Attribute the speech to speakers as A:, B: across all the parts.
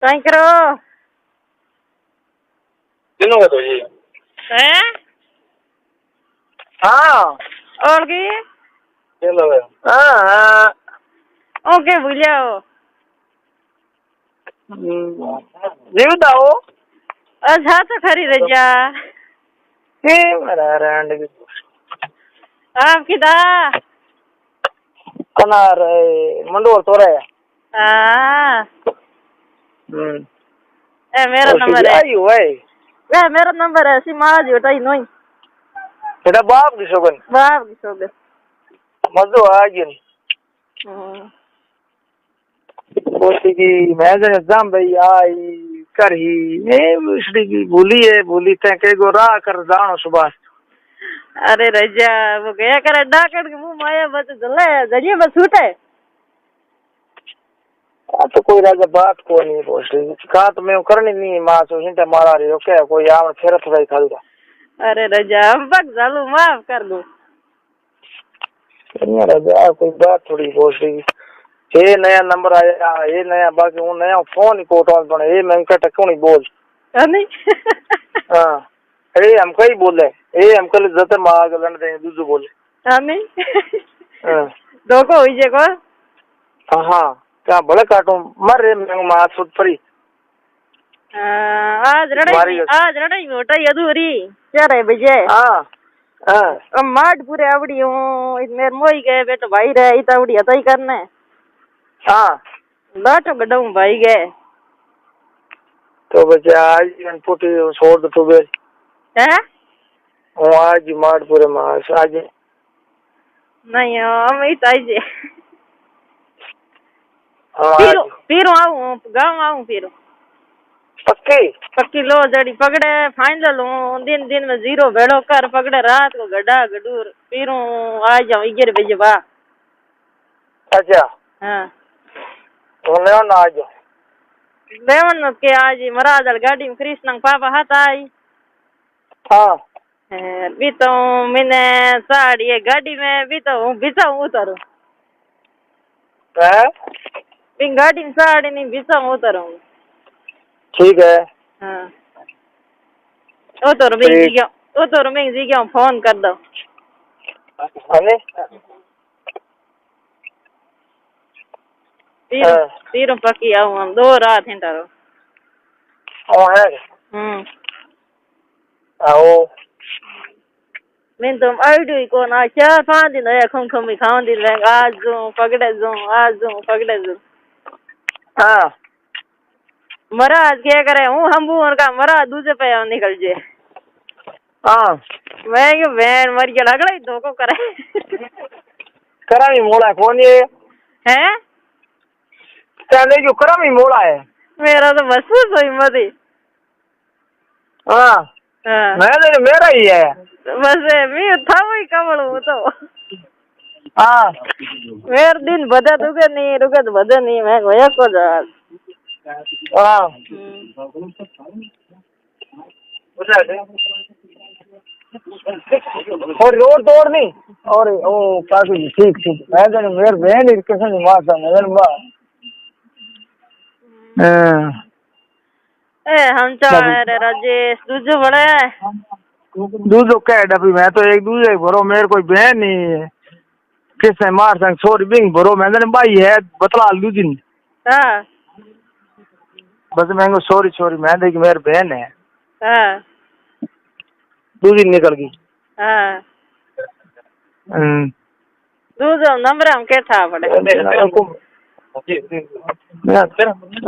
A: कहीं करो
B: किनो का तो जी
A: हैं
B: हाँ
A: और की
B: चलो हाँ
A: ओके भूलियाओ
B: जीवित आओ
A: अच्छा तो खरी रजा
B: के मरा रैंड की
A: आप किदा
B: कनार मंडोर तो रहे
A: हाँ ए मेरा नंबर है
B: आई हुआ है
A: वे मेरा नंबर है सिमाज बेटा ही नहीं
B: तेरा बाप की शोगन
A: बाप की सोगे
B: मजो आ गया बोलती कि मैं जाम भाई आई कर ही उसकी की भूली तय के गो राह कर दानो सुबह
A: अरे रजा वो गया करे डाकड़ के मुंह माया बच जले गजी बस छूटे
B: तो कोई राजा बात को नहीं बोल कहा तो मैं करनी नहीं माँ तो हिंटे मारा रही हो क्या कोई आम फिर थोड़ा खा दूंगा
A: अरे रजा हम बक जालू माफ कर दो
B: राजा कोई बात थोड़ी बोल रही ये नया नंबर आया ये नया बाकी वो नया फोन ही कोटवाल बने ये मैं कट क्यों नहीं बोल
A: नहीं
B: हाँ अरे हम कहीं बोले ये हम कल जते मार गलन दे दूसरे बोले
A: नहीं
B: हाँ
A: धोखो हुई जे को
B: हाँ क्या बड़े काटो मर रे मैं मार सुट परी
A: आज लड़ाई मोटा अधूरी क्या रहे बजे
B: हाँ हाँ
A: माठ पूरे आवड़ी हूँ मेरे मोई गए बेटो भाई रहे इत आवड़ी हता ही करने
B: हाँ
A: लाटो गडाऊं भाई गए
B: तो बच्चे आज पुटी छोड़ दो तो बेर
A: हैं
B: वो आज मार पूरे मास आज
A: नहीं हम इत आई जे
B: हाँ
A: फिर आऊं गाँव आऊं फिर
B: पक्की
A: पक्की लो जड़ी पकड़े फाइनल हूँ दिन दिन में 0 भेड़ो कर पकड़े रात को गड्ढा गडूर फिर आ जाऊँ 11 बजे बा
B: अच्छा
A: हाँ
B: उन्हें ना आज
A: लेवन के आज मरादल गाड़ी में कृष्ण पापा हाथ आई
B: हाँ
A: भी तो मैंने साड़ी ये गाड़ी में भी तो हूँ बिछाऊँ उतरू
B: है
A: बिन गाड़ी में साड़ी नहीं बिछाऊँ उतरू
B: ठीक है
A: हाँ उतरू मैं जी क्या फोन कर दो
B: अरे
A: तीरों पक्की आऊँ हम 2 रात हैं तारो
B: ओ है आओ
A: मैं तो आईडी को ना 4-5 दिन है खम खाऊं दिन में आज जो पकड़े जो
B: हाँ
A: महाराज क्या करे हूँ हम और का महाराज दूसरे पे निकल जे
B: हाँ
A: मैं क्यों बहन मर के लग रही धोखो करे
B: करामी मोड़ा कौन ये
A: हैं
B: चले क्यों करामी मोड़ा है
A: मेरा तो बस सोई मती
B: हाँ मैं तो मेरा ही है
A: बस मैं था वही कमल हूँ तो
B: हाँ
A: मेरे दिन बदे रुके तो बदे नहीं मैं गोया को जा
B: हाँ और रोड तोड़ नहीं और ओ काफी ठीक मैं तो मेरे बहन इरकेशन मारता मैं मां
A: हम चाहे राजेश दूजो बड़े
B: दूधो कह डबी मैं तो एक दूसरे भरो मेरे कोई बहन नहीं है किसने मार संग छोरी बिंग भरो मैं भाई है बतला लू दिन
A: हाँ
B: बस मैं सॉरी मैं देखी मेरी बहन है
A: हाँ
B: दो दिन निकल गई
A: हाँ दूजो नंबर हम के था बड़े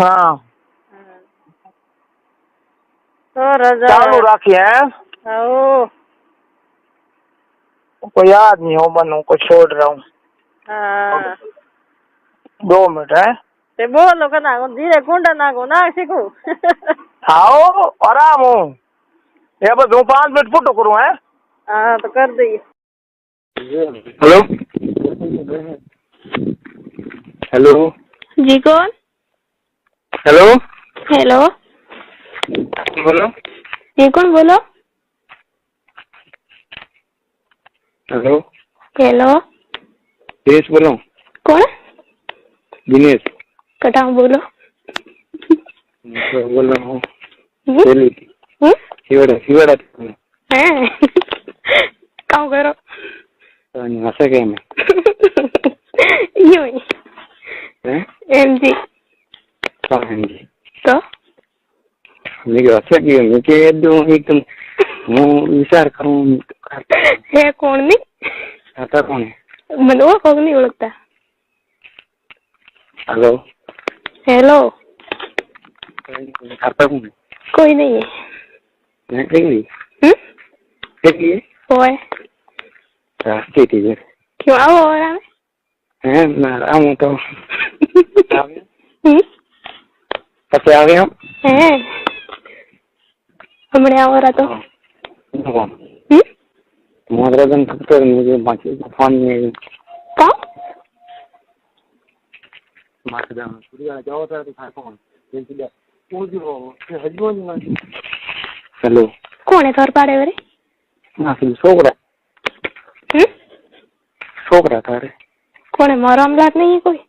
B: हाँ
A: तो राजा
B: चालू रखी है
A: आओ
B: कोई याद नहीं हो बनो को छोड़ रहा हूँ
A: हाँ
B: 2 मिनट है
A: ते बोलो कना धीरे कुंडा ना को ना सीखो
B: आओ आराम हो ये बस 2-5 मिनट फोटो करूँ है
A: हाँ तो कर दिए
B: हेलो हेलो
C: जी कौन
B: हेलो
C: हेलो
B: बोलो
C: जी कौन बोलो
B: हेलो
C: हेलो
B: दिनेश बोलो
C: कौन
B: दिनेश
C: कटाऊ बोलो
B: बोल रहा हूँ
C: हम्म? हम्म?
B: शिवड़ा
C: हैं? काम करो
B: हंसा क्या मैं
C: यूं ही एमजी
B: जी
C: तो
B: मेरे हंसा क्यों मैं क्या एकदम एकदम હું વિચાર કરું
C: હે કોણ ની
B: હતા કોણ
C: મને ઓળખો કે નહીં ઓળખતા
B: हेलो
C: હેલો
B: खाता कौन
C: કોઈ નહીં
B: है इंग्लिश
C: હમ
B: देखिए
C: હોય
B: रास्ते टीचर
C: ક્यों આવો હવે આવે
B: हैं ना हम तो
C: હમ
B: कैसे आ गए हम
C: હે હમણે આવો રાતો
B: कौन
C: હમ
B: मोहरदन तो मुझे बाकी फोन में
C: કા
B: मारदा पूरी जाओ तो था कौन जल्दी पूछो हजबोन हेलो
C: કોણે ઘર પાડે વરે
B: ना फिर छोकरा
C: હમ
B: छोकरा था रे
C: કોણે મારો અમલાટ નહીં કોઈ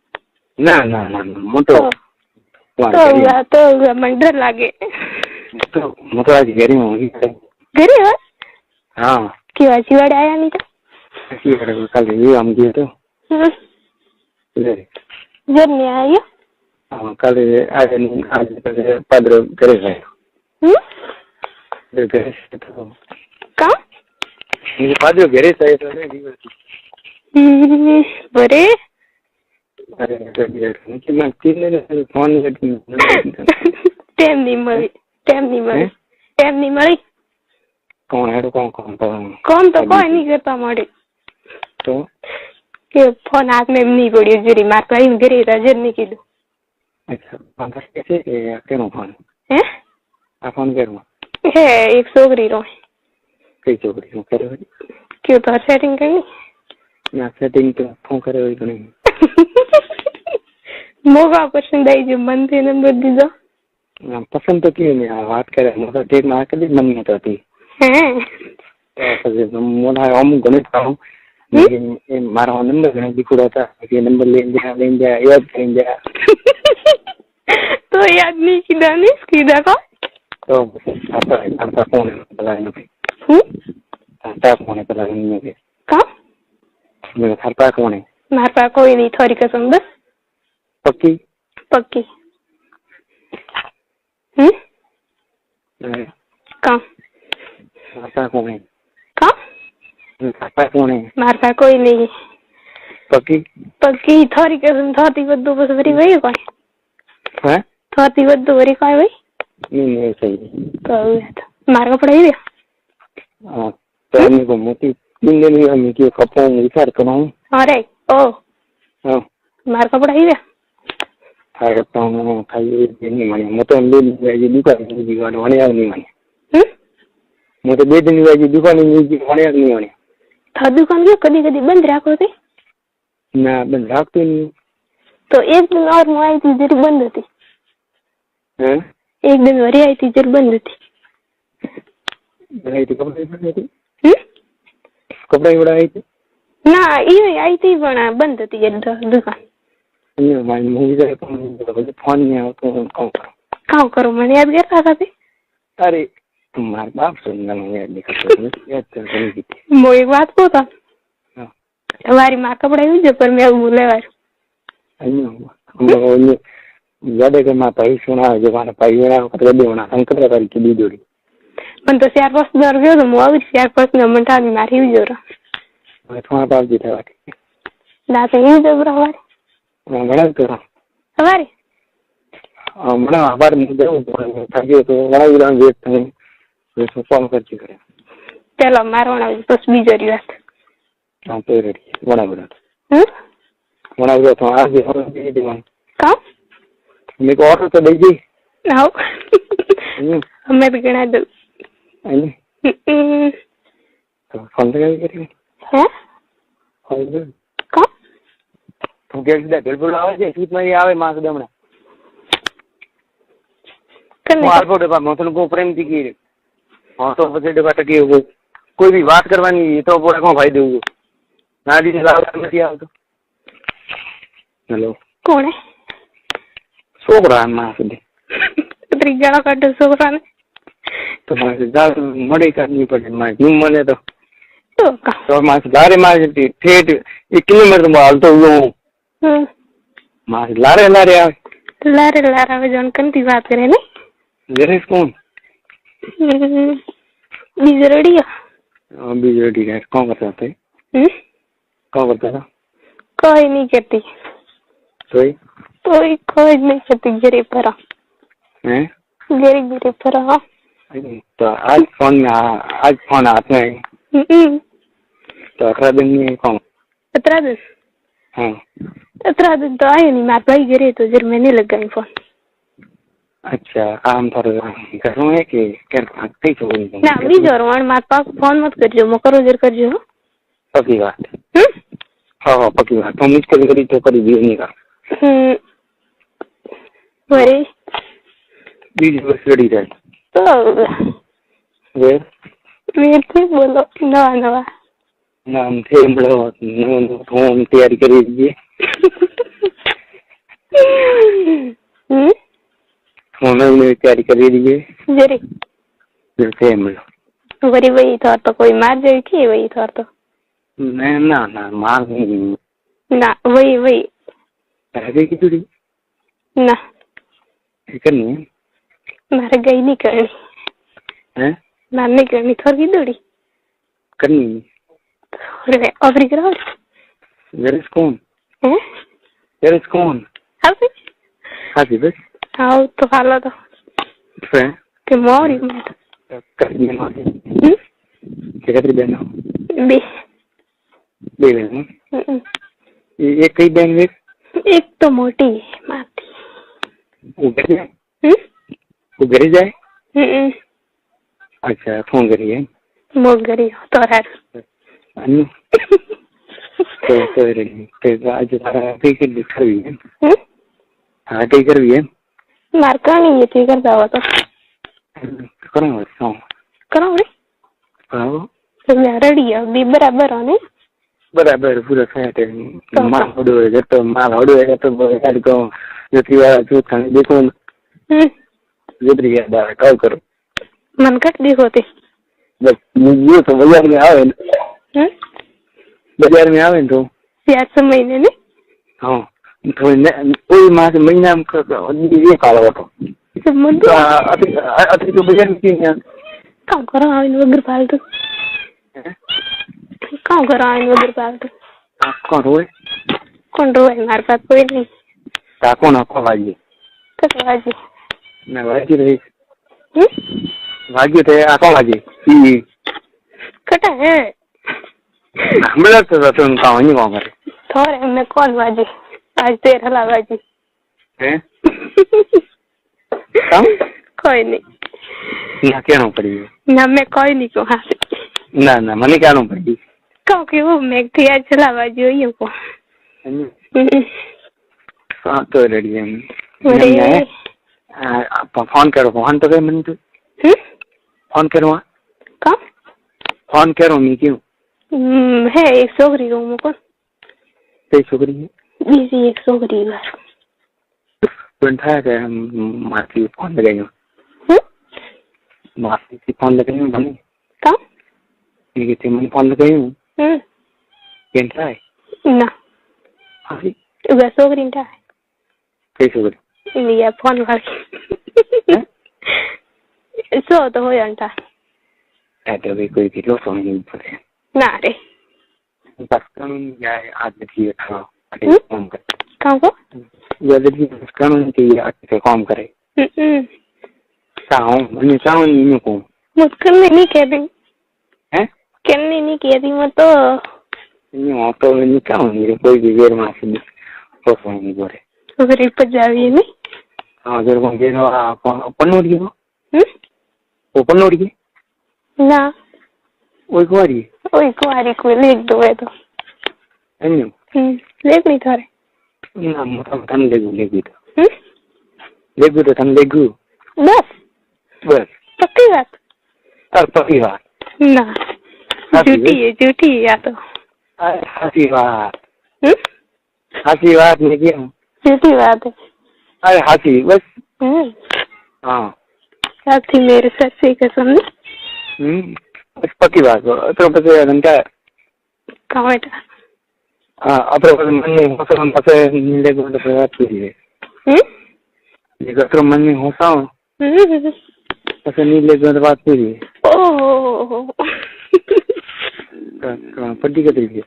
B: ना ना ना मोटो
C: તો મને ડર લાગે
B: तो मोटो आज घरी में होगी
C: ઘરે હોય
B: हाँ
C: કેવા જીવાડે આયા નહીં તો
B: ऐसी करे कल ये हम गए तो ले
C: જર્ની આવ્યો
B: हाँ कल आज padre करे है
C: હમ
B: करे तो
C: કા
B: मुझे padre घरे से तो नहीं
C: બરે
B: अरे मुझे मैं तीन दिन फोन करती
C: ટેમ નહીં મળી ટેમ નહીં મળી
B: कौन है तो कौन पता
C: કોમ તો કોઈ નહીં કરતા મળે
B: तो
C: કે ફોન હાથમાં એમ નહીં પડ્યો જરી માર ભાઈ ઘરે હતા જરની કીધું
B: अच्छा कैसे करूँ फोन
C: હે
B: आप फोन करूँ
C: હે એક છોકરી રો
B: कई चौकड़ी में करे हुई
C: क्यों तो सेटिंग करनी
B: ना सेटिंग तो फोन करे हुई तो नहीं
C: मोगा पसंद आई जो मन थे नंबर दीजो
B: पसंद तो क्यों नहीं बात करे मतलब डेट में आकर मन नहीं होती
C: हैं
B: मोला हम गणित का हूँ मारा नंबर गणित दिखा था ये नंबर ले जा याद करेंगे
C: तो याद नहीं किया नहीं सीधा को
B: तो आता कौन है पता नहीं आता कौन है पता नहीं मुझे
C: का
B: मेरा खाता कौन है
C: मार पा कोई नहीं थोड़ी कसम बस
B: पक्की
C: पक्की का
B: खाता कौन है
C: का
B: खाता कौन है
C: मार पा कोई नहीं
B: पक्की
C: पक्की थोड़ी कसम थोड़ी बद्दू बस भरी वही कोई
B: है
C: थोड़ी बद्दू भरी कोई वही
B: नहीं सही
C: तो मार का पढ़ाई दिया
B: हाँ तो हमने को मोटी तीन दिन में हम की कपड़ों में विचार करूँ
C: अरे ओ
B: हाँ
C: मार का पढ़ाई दिया
B: खाई करता हूँ खाई नहीं मानी मैं तो ले लीजिए दुकान दुकान वाले यार नहीं माने मैं तो 2 दिन वाली दुकान वाले यार नहीं माने
C: था दुकान क्यों कभी कभी बंद रखो थे
B: ना बंद रखते नहीं
C: तो एक दिन और मैं आई थी जरी बंद थी
B: हैं
C: एक दिन वरी आई थी जरी बंद थी
B: बनाई थी कपड़े बनाई थी
C: ना ये आई थी पण बंद थी ये दुकान
B: ये मारी मूवी जाए तो फोन नहीं आओ तो कौन
C: करो मैंने याद करता था भी
B: अरे तुम्हारे बाप सुनना मैं याद नहीं करता याद करने की थी
C: वो एक बात को था हमारी माँ कपड़ा यूज पर मैं बोले वार
B: हम लोग याद है कि माँ पाई सुना जवान पाई बना कतरे देवना अंकल कर की दी जोड़ी
C: मन तो 4-5 दर गयो तो मोआ 4-5 न मंटा मारी यूज रो
B: मैं तुम्हारा बाप जी था
C: दाते यूज बरा वार
B: मैं बड़ा तो
C: हमारी
B: बड़ा आभार मुझे था तो बड़ा विराम वेट है तो फोन कर ची करे
C: चलो मारवाना बस बीजो री बात
B: हां तो रेडी बड़ा तो आज ये दीवान
C: का
B: मेरे को ऑर्डर तो दे दी
C: आओ हमें भी गणा दो
B: तो फोन लगा करेंगे
C: हैं
B: फोन
C: का
B: तो गेट दे बिल्कुल आवे છે સીટ માં આવે માસ દમણા
C: करने
B: આલ્ફો ડબ્બા મોસન કો પ્રેમ થી की हां तो પછી ડબ્બા ટકી કોઈ भी बात करवानी तो पूरा को फायदे होगो ना दी लाव નથી આવતો हेलो
C: कौन है
B: છોકરા માં સુધી
C: અત્રી ગાળો કાઢો છોકરાને
B: તો મારે દાળ મળી કાઢવી પડે, મારે જીમ મળે તો
C: તો
B: મારે લારે મારે ઠેઠ 1 કિલોમીટર હાલતો હું મારે લારે લારે આવે
C: લારે હવે જોન કંતી વાત કરે ને
B: જરેશ કોણ
C: બીજો રેડિયો
B: બીજો રેડી કોણ કરતા હતા કોણ કરતા હતા
C: કોઈ નહીં કરતી કોઈ નહીં કરતી ઘરે પર
B: હે
C: ઘરે પર
B: તો આજ ફોન હાથ में तो 18 दिन में कौन
C: 18 दिन
B: हाँ
C: 18 दिन तो आए नहीं, मार भाई गिरे तो जर मैंने लगाई फोन।
B: अच्छा काम पर घर में है कि कहीं छोड़
C: ना भी जरूर मार पास फोन मत करजो, मकरो जर करजो
B: पक्की बात हाँ हाँ पक्की बात तो मुझ करी तो करी भी नहीं का
C: वरे
B: बीज बस रेडी जाए
C: तो
B: वे
C: थे बोलो नवा
B: नाम थे बड़ो हम तैयारी कर दीजिए हमने तैयारी कर दीजिए
C: जरी
B: जैसे हम लोग
C: वरी वही था तो कोई मार जाए कि वही था तो
B: नहीं ना ना मार नहीं
C: ना वही
B: ऐसे की चुड़ी
C: ना
B: करनी है
C: मारे गई नहीं करनी
B: हैं
C: मारने करनी थोड़ी दूरी
B: करनी
C: अरे अबरी करो
B: जरेस कौन
C: हैं
B: जरेस कौन हाथी बस
C: आओ तो खाला तो
B: फिर
C: के मोरी में
B: कर दिया ना कितनी बहन
C: बे
B: बहन एक कई बहन
C: एक तो मोटी माती
B: वो घर जाए वो घर जाए अच्छा फोन करिए
C: मोग गरी तो यार
B: अन्नू तो रेडी तो आज सारा कई कर भी है हाँ कई कर भी है
C: मारका नहीं ये ठीक करता हुआ तो
B: करो
C: रे तो मैं रेडी है भी बराबर हो नहीं
B: बराबर पूरा सेट है माल होड़ो है तो माल होड़ो है तो ऐड को जो तीवार जो खाने देखो जितनी याद कॉल करो
C: मन कट देखो थे
B: बस ये तो बाजार में आवे तो
C: यार महीने ने
B: हाँ तो कोई मास महीना में ये काला तो अति तो बाजार में क्यों
C: काम करो आइन वगर फालतू काम करो आइन वगर फालतू
B: कौन रोए
C: हमारे पास कोई नहीं
B: कौन आपको भाजी
C: कसवाजी
B: मैं भाजी रही भाग्य थे आपको भाजी
C: कटा है
B: मेरा तो तुम काम नहीं करे
C: थोड़े मैं कौन बाजी आज तेरा ला बाजी
B: हैं कम
C: कोई नहीं
B: ना क्या पड़ी
C: ना मैं कोई नहीं को हाँ
B: ना ना मैंने क्या पड़ी
C: क्योंकि वो मैं थी आज चला बाजी हुई को
B: हाँ तो रेडी है फोन करो फोन तो मैंने तो फोन करो
C: कब
B: फोन करो मैं क्यों
C: है एक छोकरी रूम को
B: कई छोकरी है
C: जी एक छोकरी बार
B: था मासी फोन लगाई मासी की फोन लगाई हूँ बनी
C: कब
B: ठीक है मैंने फोन लगाई हूँ कैंटा है
C: ना
B: हाँ
C: वह छोकरी था
B: कई छोकरी
C: ये फोन वाली सो तो हो जाता
B: ऐसे भी कोई किलो फोन नहीं पड़े
C: ना रे
B: बस कानून या आज देखिए काम कर
C: काम को
B: या देखिए कानून के आज से काम करे चाहूँ मैंने चाहूँ नहीं को
C: मुझको नहीं कह दी
B: हैं
C: कहने नहीं कह दी मैं तो
B: नहीं तो नहीं चाहूँ मेरे कोई भी वेर मासी नहीं तो फोन नहीं बोले
C: गरीब पर जावी नहीं
B: हाँ जरूर कौन जे ना पन्नोड़ी को वो पन्नोड़ी
C: ना
B: वही कुआरी
C: को लिख दो है तो
B: अन्यू
C: लेख नहीं थारे
B: ना मतलब तन लेगू तो तन लेगू
C: बस पक्की बात
B: और पक्की बात
C: ना झूठी है या तो
B: हंसी बात नहीं क्या
C: झूठी बात है
B: अरे हंसी बस हाँ
C: क्या थी मेरे सच्ची कसम नहीं
B: पक्की बात हो तो पसे घंटा
C: कहाँ बेटा
B: हाँ अपने मन में होसा पसे नीले को तो बात की है ये कतरो मन में होसा हो पसे नीले को तो बात की है
C: ओह
B: पट्टी के तरीके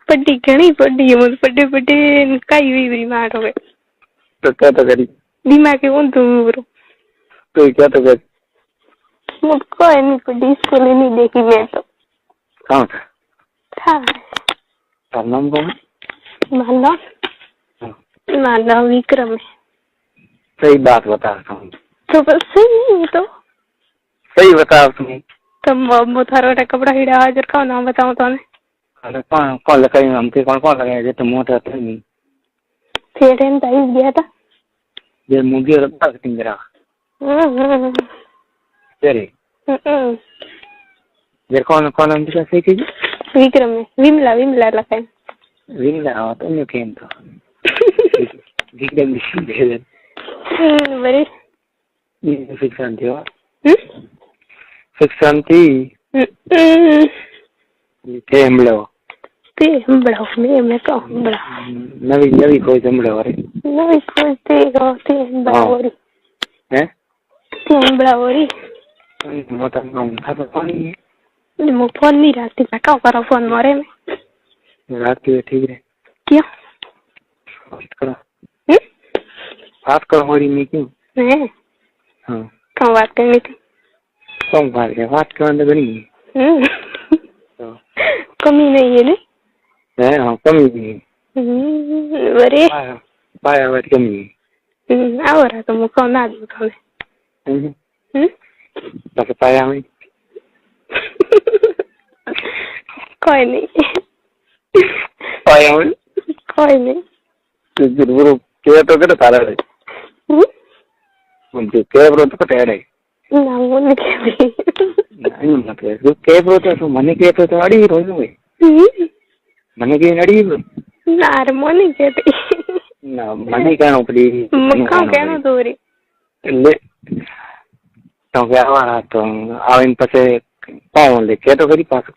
C: पट्टी घनी पट्टी है मुझे पट्टी पट्टी कई हुई हुई मार हो गई
B: तो क्या तो करी
C: दिमाग के कौन दूर
B: तो क्या तो करी
C: मुझको नहीं पट्टी स्कूल नहीं देखी मैं तो
B: कहाँ था
C: था
B: तार नाम कौन
C: मानव विक्रम है
B: सही बात बता हूँ
C: तो बस सही है तो
B: सही बताओ तुम्हें
C: तो थारा वाला कपड़ा हिड़ा आज का नाम बताऊं तो ने
B: अरे कौन लगाई हमके कौन लगाया जो तो मोटा था नहीं
C: फिर टाइम ताइस गया था
B: ये मुझे रखा कटिंग करा तेरे ये कौन कौन हम क्या सही की
C: विक्रम में विमला लगाए
B: विमला तो नहीं केम तो विक्रम दे दे
C: बड़े
B: ये फिक्सन थी फिक्सन थी ते हमलो
C: ते हमलो मैं तो हमला
B: नवी कोई हमलो अरे
C: नवी कोई ते हमला ओरी
B: हैं
C: ते हमला ओरी
B: मोटा नाम था तो कौन है
C: मो फोन नहीं रात का का करो फोन मारे में
B: रात के ठीक है
C: क्या
B: बात करो हमारी में क्यों
C: नहीं
B: हाँ
C: कहाँ बात करनी थी
B: कौन बात करने बनी
C: कमी नहीं है ना
B: है हाँ कमी नहीं है
C: बरे
B: पाया बात कमी है
C: आओ रहा तो मुझको ना दो तुम्हें
B: बस पाया में
C: कोई नहीं
B: पाया में
C: कोई नहीं
B: जरूर क्या तो क्या तारा है उनके क्या ब्रो तो क्या है
C: ना वो नहीं
B: नहीं मतलब जो क्या ब्रो तो मने क्या तो अड़ी ही रोज में मने के अड़ी
C: ना रे मने कहते
B: ना मने क्या नौकरी
C: मक्का क्या ना दोरी
B: ले तो क्या हुआ तो आविन पसे पाऊँ ले क्या तो करी पास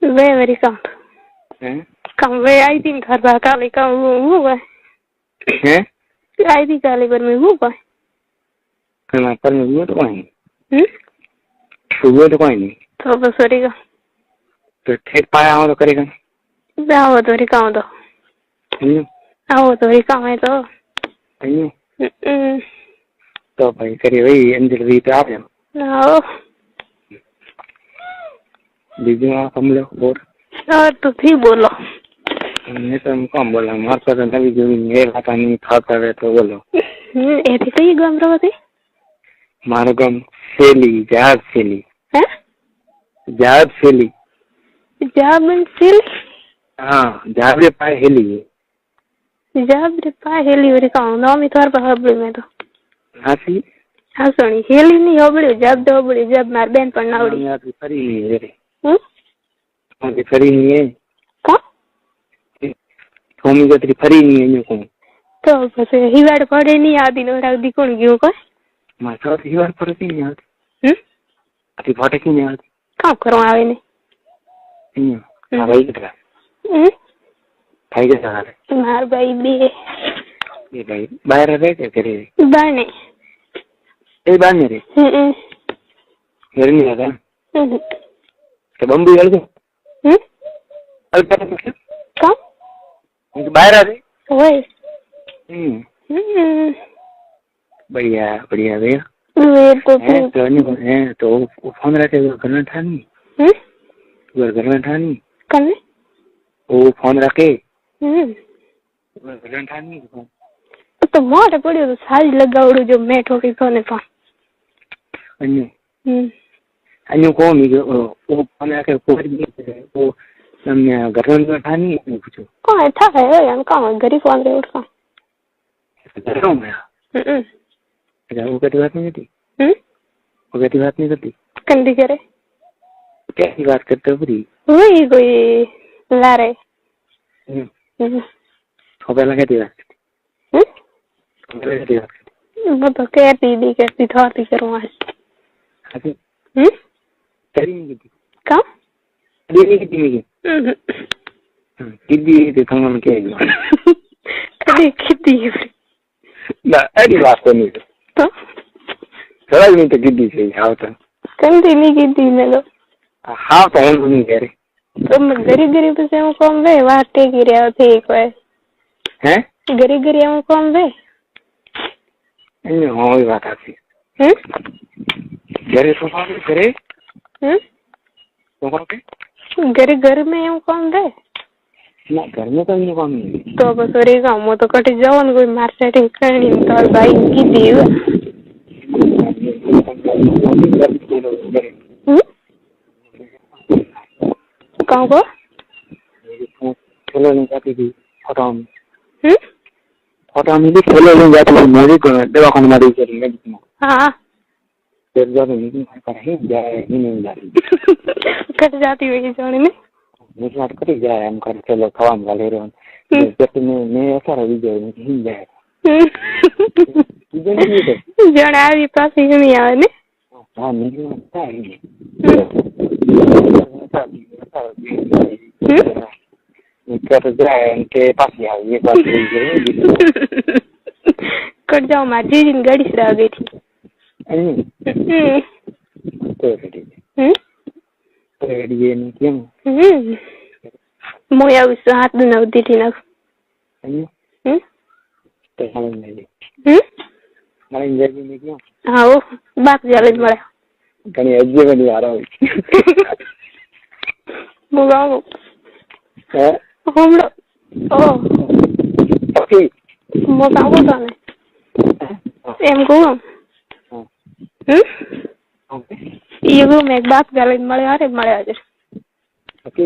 C: वे मेरी काम वे आई थी घर बाहर काले का वो
B: हैं
C: आई थी काले पर में वो
B: करना पर में वो तो कोई वो तो कोई नहीं
C: तो बस करेगा
B: तो ठीक पाया हो तो करेगा
C: आओ तो रिकाओ तो आओ तो रिकाओ है तो
B: तो भाई करिए वही अंजलि भी पे आप
C: आओ
B: दीदी आप हम लोग
C: और तो थी बोलो
B: मैं तो कम बोला हमारे पास नवी जमीन है पता नहीं था कर तो बोलो
C: ऐसे कई गम रहो थे
B: मारो गम सेली जहाज सेली
C: हैं
B: जहाज सेली
C: जाबन सिल
B: हाँ जहाज रे पाए हेली
C: जब रे पा हेली और का ना मी तोर पर हबले में तो
B: हासी
C: हाँ सुनी हेली नहीं होबले जब दो बड़े जब मार बहन पर ना उड़ी
B: यार फरी नहीं है रे मुझे फरी नहीं है
C: का
B: होमी गतरी फरी नहीं है यूं
C: तो बस हिवाड़ पड़े नहीं आदि नो राग दी कोण गयो को
B: मैं तो हिवाड़ पड़े नहीं यार अति फटे की यार
C: काम करो आवे ने
B: भाई कितना भाई कैसा हाल है
C: मार भाई भी
B: ये भाई बाहर रह क्या करे
C: बाने
B: ए बाने रे घर नहीं आता तो बम्बू हल गए हल क्या
C: का
B: बाहर आ गए
C: ओए
B: बढ़िया बढ़िया भैया तो फोन रखे घर में ठानी घर में ठानी
C: कल
B: वो फोन रखे घर में ठानी
C: तो मारे पड़े तो साज लगावड़ो जो मैं ठोकी फोन पर
B: अन्य कौन वो फोन रखे वो घर में ठानी पूछो
C: कौन था है यार कौन गरीब फोन रे उसका
B: घर में अच्छा वो कहती बात नहीं करती वो कहती बात नहीं करती
C: कंदी करे
B: कैसी बात करते हो पूरी
C: वही कोई ला रहे
B: तो पहला कहती बात करती
C: मैं तो कहती नहीं कहती थोड़ी करूँ आज।
B: अच्छा करी नहीं की
C: क्या
B: करी नहीं की मेरी किदी ते थंगन के
C: कभी किदी
B: ना ऐसी बात तो नहीं
C: तो
B: थोड़ा नहीं तो किदी से हाँ तो
C: कंदी नहीं किदी में लो
B: हाँ तो हम नहीं कह रहे
C: तो मैं गरीब गरीब से हूँ कम वे वाटे की रहा थे कोई
B: हैं
C: गरीब गरीब हूँ कम वे
B: नहीं हो ही बात आती घरे तो कौन करे तो कौन के
C: घर में हूँ कम वे
B: ना घर में तो नहीं कौन नहीं
C: तो बस और एक हम तो कटी जाओ ना कोई मार सेटिंग करनी तो भाई की दी कहाँ को
B: खेलो नहीं जाती थी फोटो में खेलो नहीं जाती थी मेरी को दवा खाने मारी चली
C: हाँ
B: फिर जब मीटिंग पर ही जाए ही नहीं जाती
C: कट जाती हुई जाने में
B: मुझे बात करी जाए हम कर चलो खावा में ले रहे हो जब मैं ऐसा रही जाए नहीं ही जाए
C: जड़ा भी पास ही नहीं आवे ने
B: हाँ मेरी लगता है कर जाए उनके पास ही आओ ये बात
C: कट जाओ माजी जिन गाड़ी से आ गई थी
B: तो ये नहीं क्यों
C: मोया उस हाथ में नवदी थी ना
B: तो हमें नहीं हमारे इंजरी में क्यों
C: हाँ वो बात जाले मरा
B: कहीं अज्जे में नहीं आ रहा हूँ
C: मुगाओ
B: है
C: हम लोग ओ
B: ओके
C: मुगाओ तो नहीं एम को ये वो मैं बात जाले मरे आ रहे मरे आज
B: ओके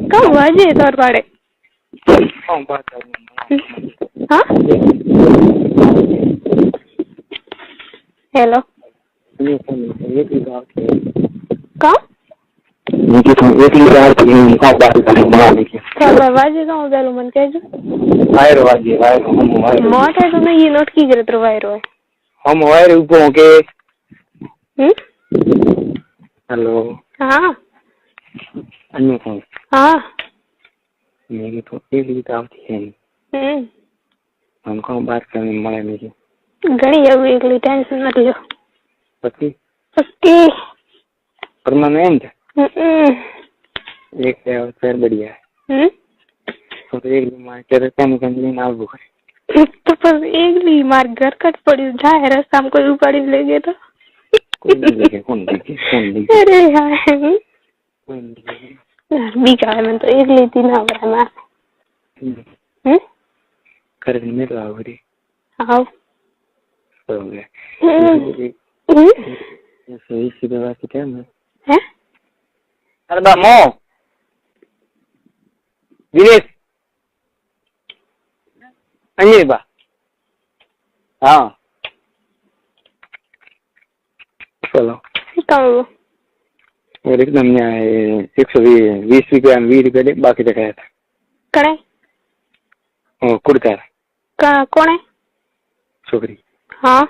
C: कब वाजे तोर पाड़े हाँ हेलो कहाँ
B: एक बार बात करेंगे
C: वाजे कहाँ बेलो मन कह जो
B: वायर वाजे वायर
C: मोट है तो मैं ये नोट की करे तो वायर है
B: हम वायर ऊपर के हेलो
C: हाँ
B: अन्य कौन
C: हाँ
B: मेरी तो एक किताब थी हमको बात करने मरे मेरी
C: घनी अब एक टेंशन मत लो
B: पक्की
C: पक्की
B: परमानेंट एक फिर बढ़िया है तो एक मार के कम ना बुखार
C: तो बस एक ली मार घर कट पड़ी जाए रास्ता में कोई उपाड़ी ले गए तो
B: कौन देखे
C: अरे यार बीका है मैं तो एक ली थी ना बरा मार
B: कर में तो आवरी
C: आओ
B: हो गया सही सी दवा की टाइम
C: है
B: अरे बा मो विनेश अन्य बा हाँ चलो
C: कहाँ
B: और एकदम 120 रुपया दे बाकी दिखाया था
C: करे
B: कुर्ता
C: कौन है
B: छोकरी
C: हाँ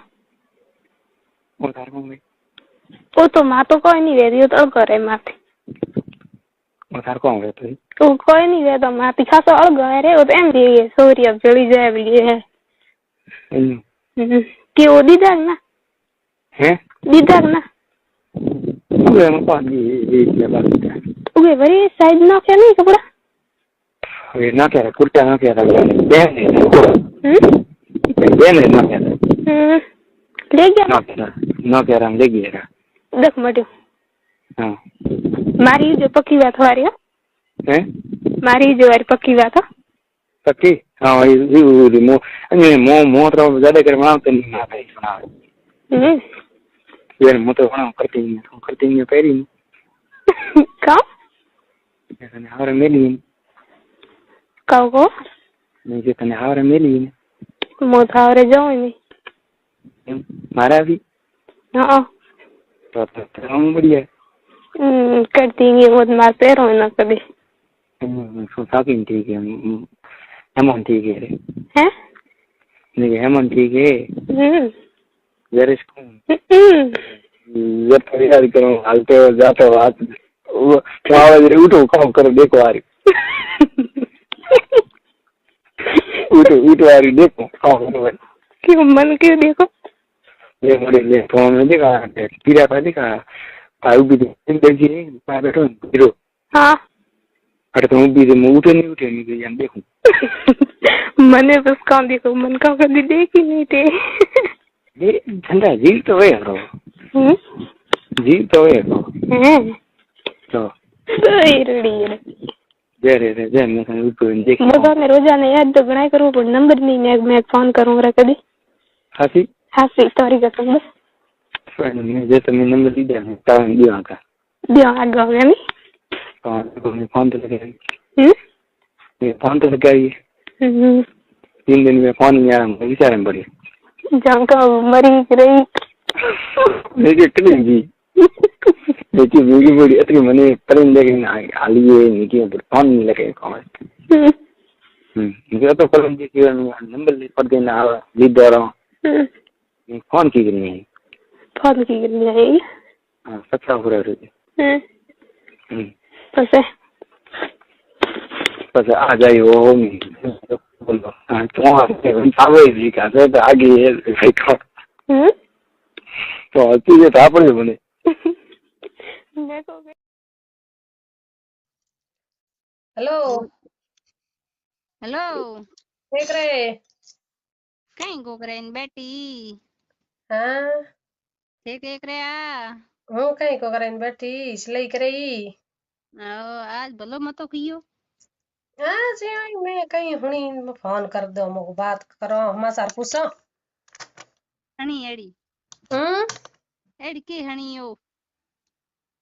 B: और तार कौन गई
C: वो तो माँ तो कोई नहीं रह रही तो करे माथे
B: और तार कौन गया
C: तो कोई नहीं रह तो माँ पिछा तो और गए रे वो तो एम दिए सॉरी अब जल्दी जाए भी है कि वो दीदार ना
B: है
C: दीदार ना
B: मैं पानी ये बात है
C: ओके बड़ी साइज ना क्या नहीं कपड़ा
B: ये ना क्या कुर्ता ना क्या बहन ना क्या
C: ले गया
B: ना क्या रंग ले गया
C: देख मटियो
B: हाँ
C: मारी जो पक्की बात हमारी
B: है
C: मारी जो वारी पक्की बात है
B: पक्की हाँ ये मो तो ज्यादा कर बनाते नहीं ना भाई सुना यार मो तो बना करती नहीं पैरी
C: कहाँ
B: हमारे मिली
C: कहाँ को
B: नहीं कि तने हमारे मिली
C: मो था और जाऊँ नहीं
B: मारा भी
C: हाँ
B: तो हम बढ़िया
C: करती है वो मार पैर हो ना कभी
B: सोचा कि ठीक है हम ठीक है
C: हैं
B: नहीं हेमंत ठीक है वेर इज जब तैयारी करो हालते हो जाते हो हाथ वो आवाज उठो काम करो देखो आ रही उठो आ रही देखो काम करो
C: क्यों मन क्यों देखो
B: ये मोड़े ले फोन में देखा पीरा पर देखा भाई भी देखिए मैं बैठो हीरो
C: हाँ
B: अरे तुम भी उठे नहीं तो यार देखो
C: मने बस काम देखो मन का कभी देखी नहीं थे
B: ये ठंडा झील तो है रो झील तो है रो तो
C: रेडी
B: जय मैं कहीं को देख
C: मजा ने रोजाना याद तो बनाए करूं पर नंबर नहीं मैं फोन करूं रे कभी
B: हासी
C: हासी तोरी का तुम
B: मैं जैसे मैं नंबर दी दे टाइम दिया का
C: दिया आगे हो गया नहीं
B: तो मैं फोन तो लगा मैं फोन तो लगाई 3 दिन में फोन नहीं आया मैं विचार में पड़ी
C: जानका मरी रही
B: मेरी कितनी जी देखिए मेरी बड़ी अतरी मने तरन लेकिन आलिए निकी पर फोन नहीं लगे कौन मुझे तो कॉलेज के नंबर ले पड़ देना लीड दे रहा हूँ फोन की करनी है
C: फोन की करनी है
B: हाँ अच्छा हो रहा है बस आ जाइए वो बोलो हाँ तो आवे जी का तो आगे है तो तुझे था पड़े बने
D: हेलो
E: हेलो
D: देख रहे
E: कहीं गोगरेन बेटी
D: हाँ
E: ठीक देख रहे आ
D: हूँ कहीं को करें बैठी सिलाई करेई
E: आज भलो मतो कियो
D: आज यार मैं कहीं हुनी मैं फोन कर दो मुझको बात करो समाचार पूछो
E: हणी एड़ी
D: हम्म
E: एड़ी के हणी यो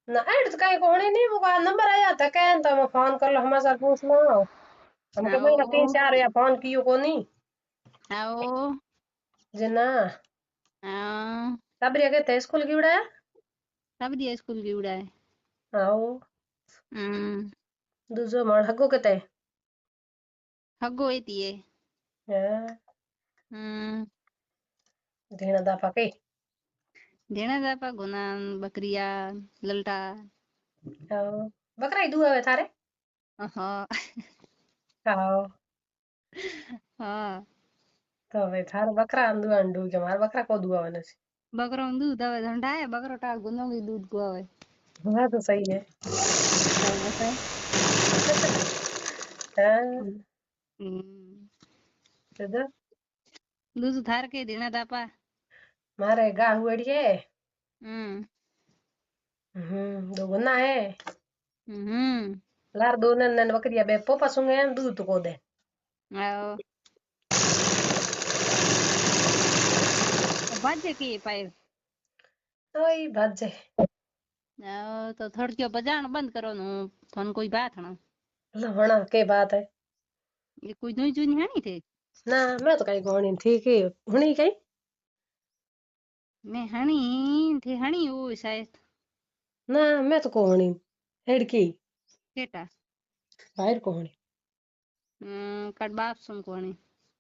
D: ना ऐड तो कहीं को हुनी नहीं मुझको नंबर आया था कहन तो मैं फोन कर लो समाचार पूछ लो हमको मैंने 3-4 या फोन कियो को नहीं
E: आओ
D: जना
E: हाँ
D: तब रे कहते स्कूल की उड़ा
E: सब दिया स्कूल की उड़ा है
D: आओ दूसरो मन हगो कहते
E: हगो एती है
D: हाँ धीना दाफा के
E: देना जापा गुना बकरिया ललटा
D: आओ बकरा ही दुआ है थारे
E: हाँ
D: आओ
E: हाँ
D: तो भाई थारे बकरा अंदू अंडू के मार बकरा को दुआ होने से
E: बकरो दूध आवे धंडा है बकरो टाल गुनो की दूध को आवे
D: हाँ तो सही है
E: बता
D: हाँ तो
E: दूध थार के देना दापा
D: मारे गा हुएड़िए दो गुना है लार दो नन बकरिया बे पोपा सुंगे दूध को दे
E: आओ बाजे के पाए
D: ओई भाजे
E: तो थड़कियो बजाण बंद करो नु थन कोई बात ना
D: लहणा के बात है
E: ये कोई दुई जुनी हानी थे
D: ना मैं तो कहीं गोणी ठीक है हुनी कहीं
E: मैं हणी थे हणी वो शायद
D: ना मैं तो कोहणी हेड़की
E: केटा
D: बाहर कोहणी
E: कट बाप सुन कोणी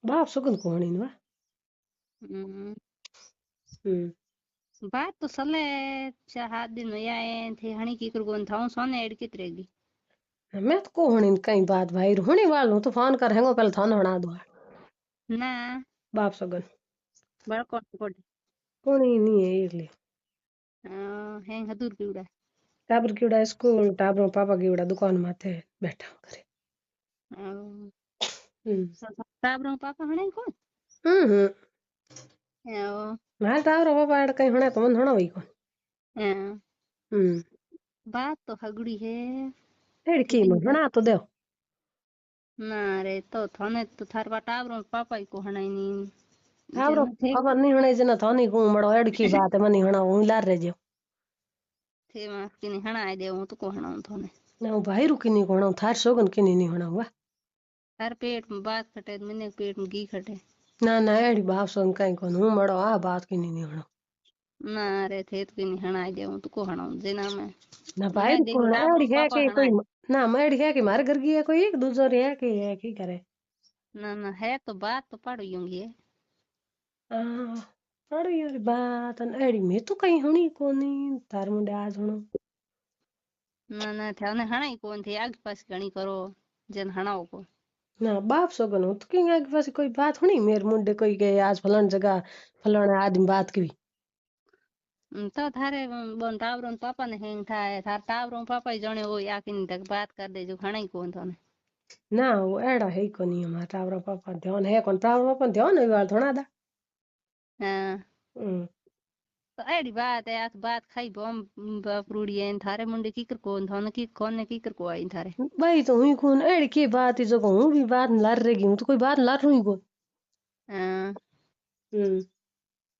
D: बाप सुगंध कोहणी ना
E: बात तो सले 4 दिन होया है थे हणी की कर गोन थाऊ सोने एड कित रहेगी
D: मैं तो कोहणी कहीं बात भाई हुनी वाल तो फोन कर हेंगो पहले थान हणा दो
E: ना
D: बाप सुगंध
E: बड़ कोट
D: कोणी नहीं है एकले
E: हैं हदूर की उड़ा
D: टाबर की उड़ा स्कूल टाबर पापा की उड़ा दुकान माथे बैठा करे
E: टाबरो पापा हणे को
D: मार टाबर पापा एड कहीं हणे तो मन हणा वही कोन
E: बात तो हगड़ी है
D: हेड़की मन हणा तो दे
E: ना रे तो थाने तो थार बा टाबरो पापा को हणाई नी
D: टाबर पापा नहीं हणे जना थानी को मड़ो हेड़की बात है मनी हणा हूं लार रे जो
E: थे मा किनी हणाई दे हूं तो को हणाऊं थाने
D: ना भाई रुकी नहीं कोणा थार सोगन किनी नहीं हणा हुआ
E: तार पेट में बात खटे मैंने पेट में घी खटे
D: ना ना एड़ी बाप सोन कहीं कोन हूं मड़ो आ बात किनी नहीं हणा
E: ना रे थे तो किनी हणाई दे हूं तो को हणाऊं जेना मैं
D: ना भाई कोण एड़ी है के कोई ना मेड़ी है कि मार घर की है कोई एक दूसरी है कि करे
E: ना ना है तो बात तो पड़ होंगी है
D: अरे यार बात अड़ी मैं तो कहीं हणी कोनी तार मुंडे आज हणो
E: ना ना थे ने हणाई कोन थी आगे पास घणी करो जन हणाओ को
D: ना बाप सगन हो तो कहीं आगे पास कोई बात हणी मेरे मुंडे कोई गए आज फलान जगह फलाने आदमी बात की
E: तो थारे बोन टावरो पापा ने हेंग थाए थार टावरो पापा ही जणे हो याकिन तक बात कर दे जो हणाई कोन तो ने
D: ना वो एड़ा है कोनी हमारा टावरा पापा ध्यान है कौन टावरा पापा ध्यान है वाल थोड़ा दा
E: हां
D: हम्म,
E: तो एड़ी बात है आख बात खाई बम बापरूड़ी है थारे मुंडे कीकर कोन थोने की कोन ने कीकर को आई थारे
D: भाई तो हुई कौन एड़ी की बात है जो हूं भी बात लड़ रही हूं तो कोई बात लड़ रही कौन
E: हां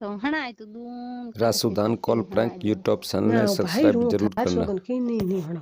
E: तो हणाई तो दून
F: रासुदान कॉल प्रैंक यूट्यूब चैनल
D: ना
F: में
D: भाई
F: सब्सक्राइब
D: रू
F: जरूर
D: था
F: करना।
D: सगन की नहीं नहीं हणो